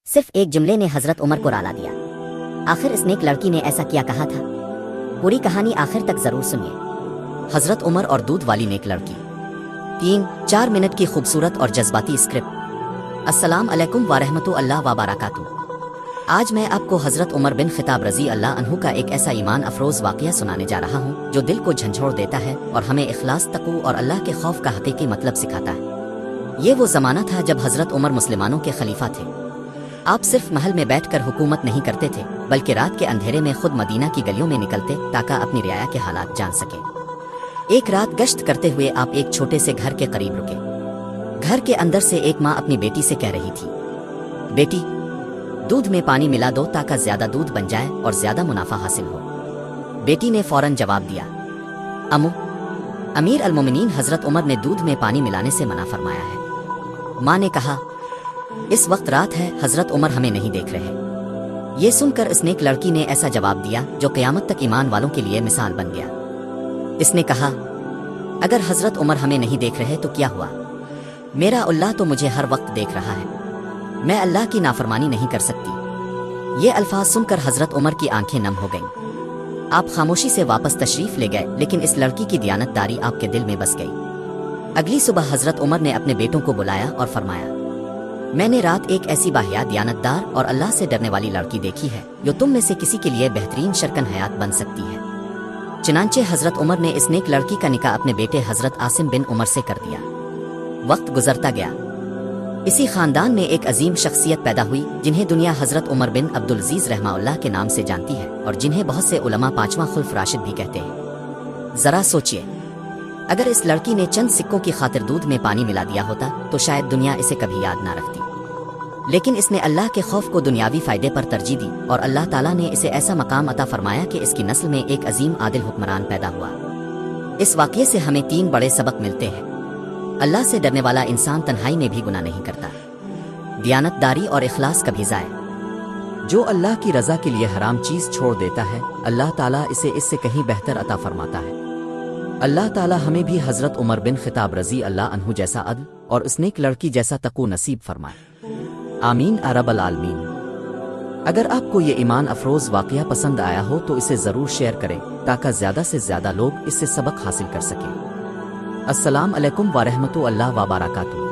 सिर्फ एक जुमले ने हजरत उमर को राला दिया। आखिर इस नेक लड़की ने ऐसा क्या कहा था? पूरी कहानी आखिर तक जरूर सुनिए। हजरत उमर और दूध वाली नेक लड़की। 3-4 मिनट की खूबसूरत और जज्बाती स्क्रिप्ट। अस्सलाम अलैकुम वारहमतुल्लाह व बरकातुहू। आज मैं आपको हजरत उमर बिन खिताब रजी अल्लाह अन्हु का एक ऐसा ईमान अफरोज वाक़या सुनाने जा रहा हूँ जो दिल को झंझोड़ देता है और हमें इखलास, तक़वा और अल्लाह के खौफ का हकीकी मतलब सिखाता है। ये वो ज़माना था जब हजरत उमर मुसलमानों के खलीफा थे। आप सिर्फ महल में बैठकर हुकूमत नहीं करते थे, बल्कि रात के अंधेरे में खुद मदीना की गलियों में निकलते ताकि अपनी रियाया के हालात जान सके। एक रात गश्त करते हुए आप एक छोटे से घर के करीब रुके। घर के अंदर से एक माँ अपनी बेटी से कह रही थी, बेटी दूध में पानी मिला दो ताकि ज्यादा दूध बन जाए और ज्यादा मुनाफा हासिल हो। बेटी ने फौरन जवाब दिया, अम्मू, अमीर अल मोमिनीन हजरत उमर ने दूध में पानी मिलाने से मना फरमाया है। माँ ने कहा, इस वक्त रात है, हजरत उमर हमें नहीं देख रहे। ये सुनकर इस नेक लड़की ने ऐसा जवाब दिया जो क़यामत तक ईमान वालों के लिए मिसाल बन गया। इसने कहा, अगर हजरत उमर हमें नहीं देख रहे तो क्या हुआ? मेरा अल्लाह तो मुझे हर वक्त देख रहा है। मैं अल्लाह की नाफरमानी नहीं कर सकती। ये अल्फाज सुनकर हजरत उमर की आंखें नम हो गईं। आप खामोशी से वापस तशरीफ ले गए, लेकिन इस लड़की की दियानतदारी आपके दिल में बस गई। अगली सुबह हजरत उमर ने अपने बेटों को बुलाया और फरमाया, मैंने रात एक ऐसी बाहिया, दियानतदार और अल्लाह से डरने वाली लड़की देखी है जो तुम में से किसी के लिए बेहतरीन शरकन हयात बन सकती है। चनांचे हजरत उमर ने इस नेक लड़की का निकाह अपने बेटे हजरत आसिम बिन उमर से कर दिया। वक्त गुजरता गया। इसी खानदान में एक अजीम शख्सियत पैदा हुई जिन्हें दुनिया हजरत उमर बिन अब्दुलजीज रहमाउल्लाह के नाम से जानती है और जिन्हें बहुत से उलमा पांचवा खुल्फ राशिद भी कहते हैं। जरा सोचिए, अगर इस लड़की ने चंद सिक्कों की खातिर दूध में पानी मिला दिया होता तो शायद दुनिया इसे कभी याद ना रखती। लेकिन इसने अल्लाह के खौफ को दुनियावी फायदे पर तरजीह दी और अल्लाह ताला ने इसे ऐसा मकाम अता फरमाया कि इसकी नस्ल में एक अजीम आदिल हुक्मरान पैदा हुआ। इस वाक़ये से हमें 3 बड़े सबक मिलते हैं। अल्लाह से डरने वाला इंसान तन्हाई में भी गुनाह नहीं करता। दियानतदारी और इखलास कभी ज़ाया। जो अल्लाह की रज़ा के लिए हराम चीज़ छोड़ देता है, अल्लाह ताला इसे इससे कहीं बेहतर अता फरमाता है। अल्लाह ताला हमें भी हजरत उमर बिन खिताब रजी अल्लाह अन्हु जैसा अदल और उस नेक लड़की जैसा तक़वा नसीब फरमाए। आमीन अरबल आलमीन। अगर आपको ये ईमान अफरोज़ वाक़या पसंद आया हो तो इसे ज़रूर शेयर करें ताकि ज़्यादा से ज़्यादा लोग इससे सबक हासिल कर सकें। अस्सलाम अलैकुम वारहमतुल्लाह व बरकातुहू।